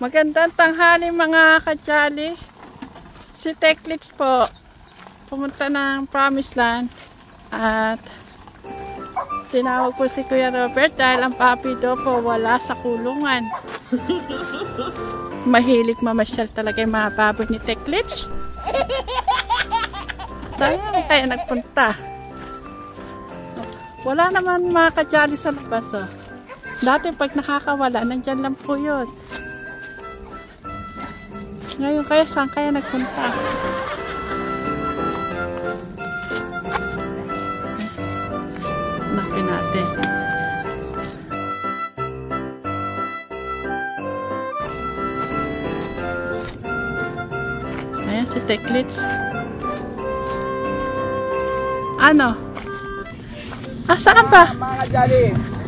Magandang tanghali mga kajali. Si Techlix po pumunta ng Promised Land at tinawag po si Kuya Robert dahil ang papi daw po wala sa kulungan. Mahilig mamasyal talaga yung mga baboy ni Techlix. Sayang kaya nagpunta. Wala naman mga kajali sa labas. Oh. Dati pag nakakawala, nandyan lang po yun. Ngayon kaya saan kaya nagpunta? Hanapin natin. Ayan si Techlix. Ano? Saan ba? Mga kajali,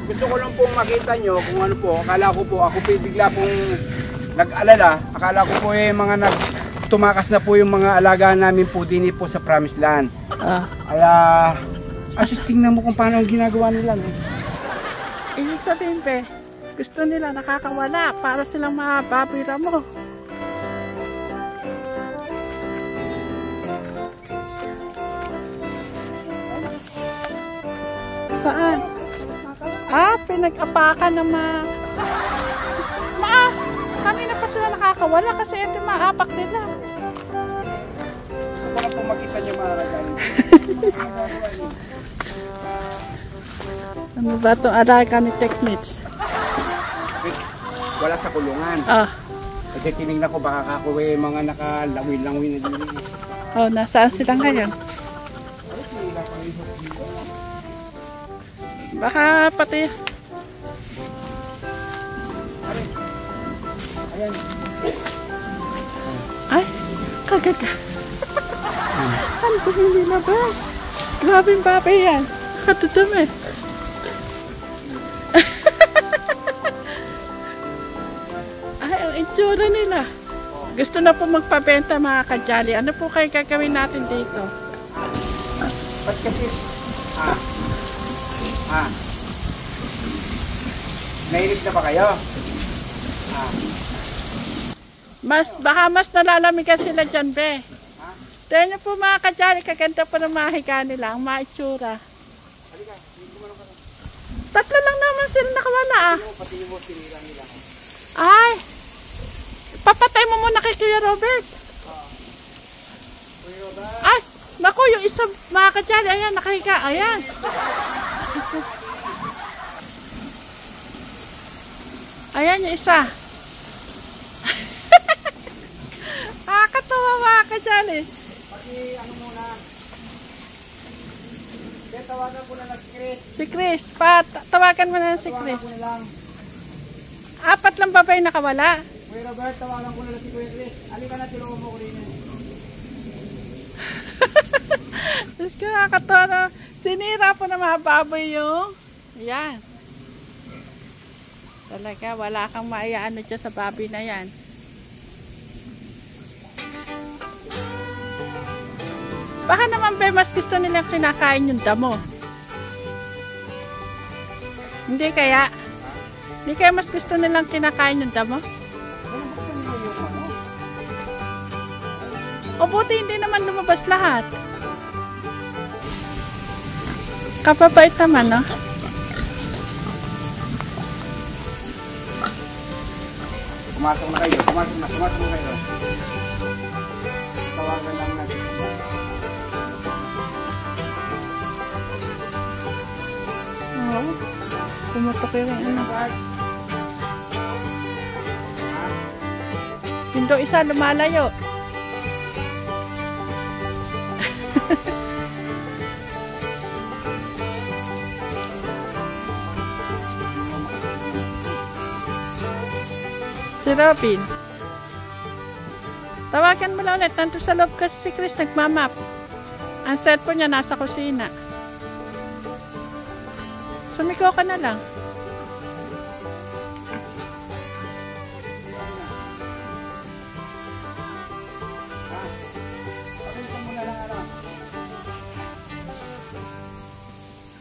gusto ko lang pong makita nyo kung ano po. Akala ko po, ako po bigla pong nag-alala. Akala ko po mga tumakas na po yung mga alaga namin po din po sa Promised Land. Kaya, tingnan mo kung paano ang ginagawa nila. Ibig sabihin be, gusto nila nakakawala para silang mababira mo. Saan? Pinag-apakan ng kanina pa sila nakakawala kasi ito maapak nila. Gusto ko lang po makita nyo mga kajali. Ano ba itong alaga ni Techlix? Wala sa kulungan. Kasi tinignan ko baka kakuwi mga nakalawin-lawin na din. Nasaan sila ngayon? Baka pati. Ayan. Ay, kagaga. Ano ba hindi na ba? Grabe yung babay yan. Katutumi. Ay, ang itsura nila. Gusto na po magpabenta mga kajali. Ano po kayo gagawin natin dito? Ba't kasi? Nainip na ba kayo? Baka mas nalalamigan sila dyan, be. Tignan niyo po mga kajali, kaganda po ng mahiga nila, ang maitsura. Tatlo lang naman sila nakawala Ay! Papatay mo muna kay Kuya Robert. Ay! Naku, yung isa mga kajali, ayan, nakahiga, ayan. Ayan yung isa. Nakakatawa mga kajali. Ano muna? Tawagan ko na si Chris. Si Chris, tawagan mo na si Chris. Tawagan ko na lang. 4 lang ba yung nakawala? Kuya Robert, tawagan ko na lang si Kuya Chris. Halika na, tulungan mo ko rin yan. Tapos nakakatawa na. Sinira po na mga baboy yung. Ayan. Talaga, wala kang maiaano dyan sa baboy na yan. Baka naman ba mas gusto nilang kinakain yung damo? Hindi kaya? Hindi kaya mas gusto nilang kinakain yung damo? O buti hindi naman lumabas lahat. Kapabait naman, no? Pumasok na kayo, pumasok na kayo. Tawagan lang natin. Oo. Pumutok yung ano. Pinto isa lumalayo. Si Robin. Tawagan mo lang ulit. Nandun sa loob kasi si Chris nagmamap. Ang cellphone niya nasa kusina. Sumiko ka na lang.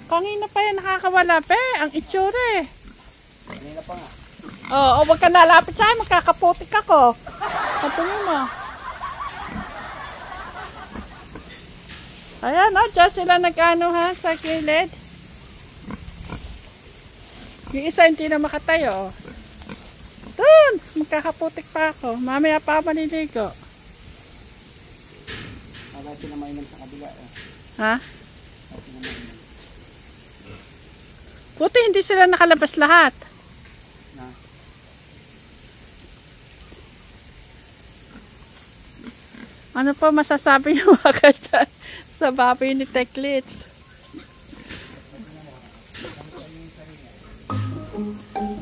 Kanina pa yan nakakawala pa. Ang itsura eh. Kanina pa nga. Oo, huwag ka nalapit sa akin, magkakaputik ako. Patingin mo. Ayan, dyan sila nag-ano ha, sa gilid. Yung isa hindi na makatayo. Doon, magkakaputik pa ako. Mamaya pa maliligo. Bakit sila mainam sa kabila eh? Ha? Buti hindi sila nakalabas lahat. Na? Ano pa masasabi niyo mga dyan sa baboy ni Teklits?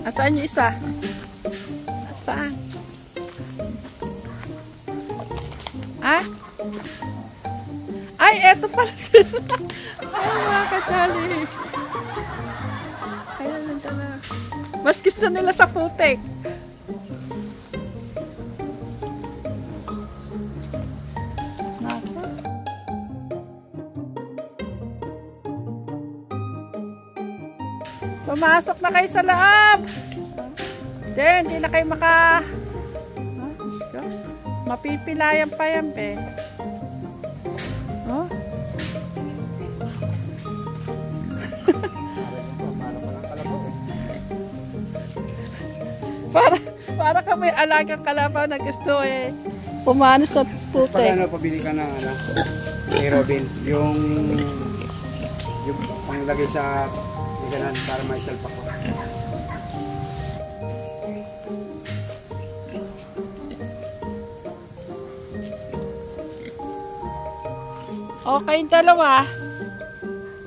Asaan yung isa? Asaan? Ah? Ay, eto pala sila. Ay, mga kajali. Ayan, nandito na. Mas gusto nila sa putik. Pumasok na kayo sa loob. Hindi na kayo mapipilayan pa yan, pe. Oh. para kami alagang kalabaw na gusto pumano sa putik. Pag pabili ka ng kay Robin, yung panglagay sa ganan para maisalpak ko. Okay, dalawa.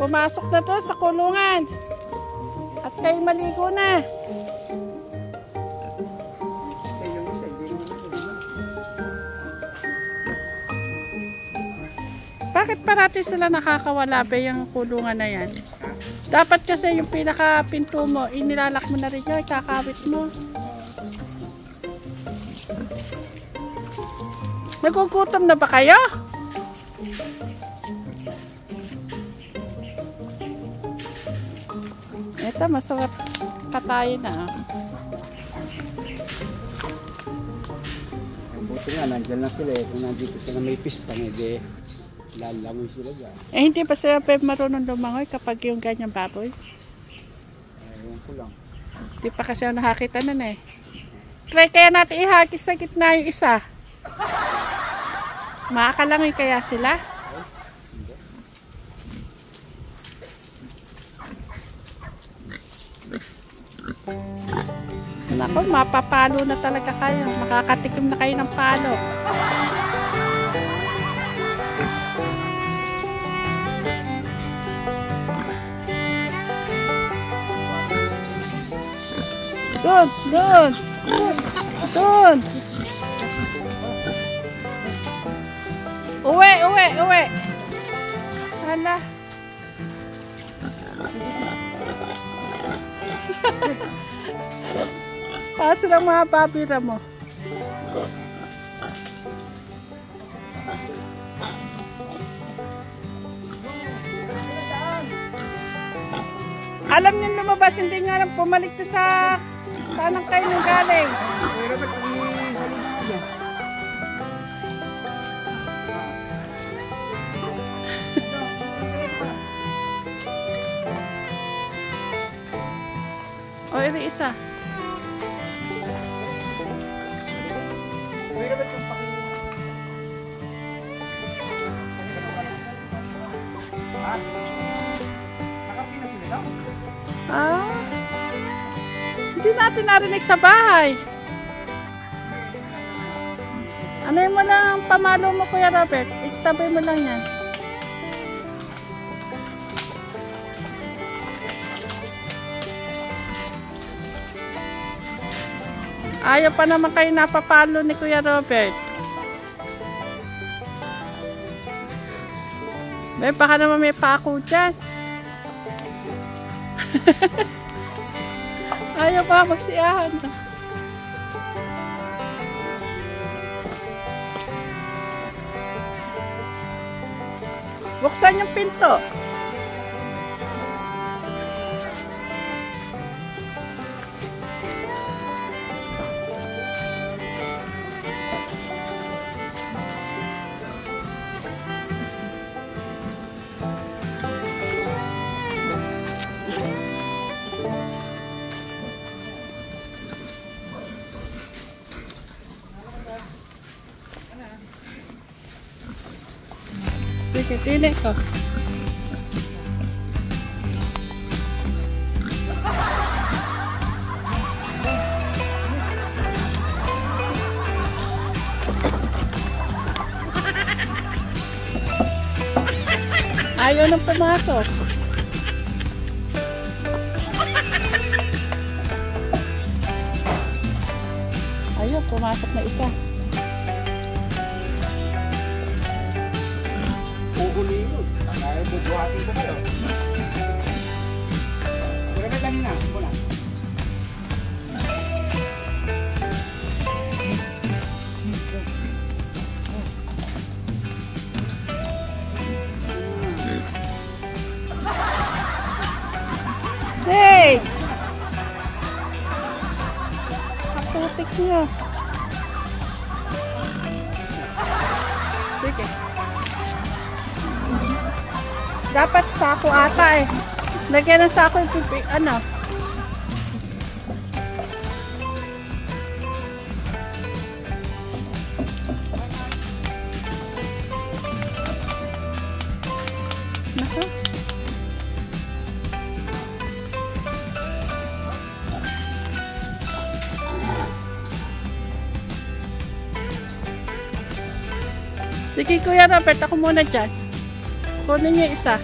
Pumasok na to sa kulungan. At kayo maligo na. Bakit parati sila nakakawala ba yung kulungan na yan? Dapat kasi yung pinaka-pinto mo, inilalak mo na rin yun, kakawit mo. Nagugutom na ba kayo? Ito, masarap katayin na. Buti nga, nandyan na sila eh. Kung nandito sila may pispan, lalangoy sila dyan. Hindi pa sila marunong lumangoy kapag yung ganyang baboy? Ewan ko lang. Hindi pa kasi ako nakakita nun eh. Try kaya natin ihagis sa gitna yung isa. Makakalangoy kaya sila? Nako, mapapalo na talaga kayo. Makakatikim na kayo ng palo. Doon, doon, doon. Uwi, uwi, uwi. Hala. Paas lang mga babira mo. Alam niyo lumabas, hindi nga lang pumalik na sa tanang kayo nang galing. O, iri isa. Ah, hindi natin narinig sa bahay. Ano mo lang pamalo mo, Kuya Robert? Itabi mo lang yan. Ayaw pa naman kayo napapalo ni Kuya Robert. Baka naman may pako dyan. Ayaw pa magsiyahan. Buksan yung pinto. Sige, pili ko. Ayaw nang pumasok. Ayaw, pumasok na isa. Uhuli yun. Kaya bubuhatin ko kayo. Pero may dali na. Muna. Hey! Kaputik niyo. Sige. Dapat sako ata eh. Lagyan ng sako yung pipi, ano? Nako. Sige Kuya Robert, ako muna dyan. Kunin niyo isa.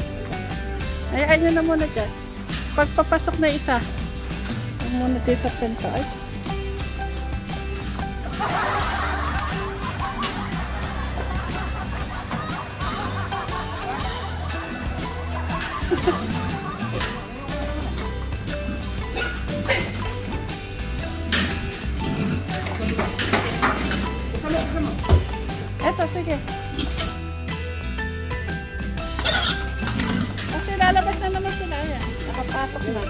Ay, ayun na muna dyan. Pagpapasok na isa. Huwag muna tayo sa pento. Ay. Eto, sige. Kasi lalabas na naman sila. Ayan, nakapasok na.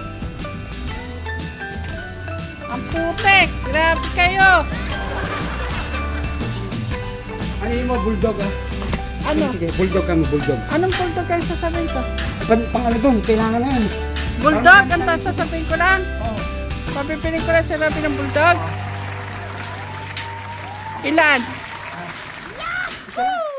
Ang putek! Grabe kayo! Ano yung mo, bulldog ah? Ano? Sige, bulldog ka mo, bulldog. Anong bulldog kayo sasabihin ko? Pang ano doon, kailangan na yan. Bulldog? Ang sasabihin ko lang? Oo. Papipiling ko lang sinabi ng bulldog? Ilan? Isa lang.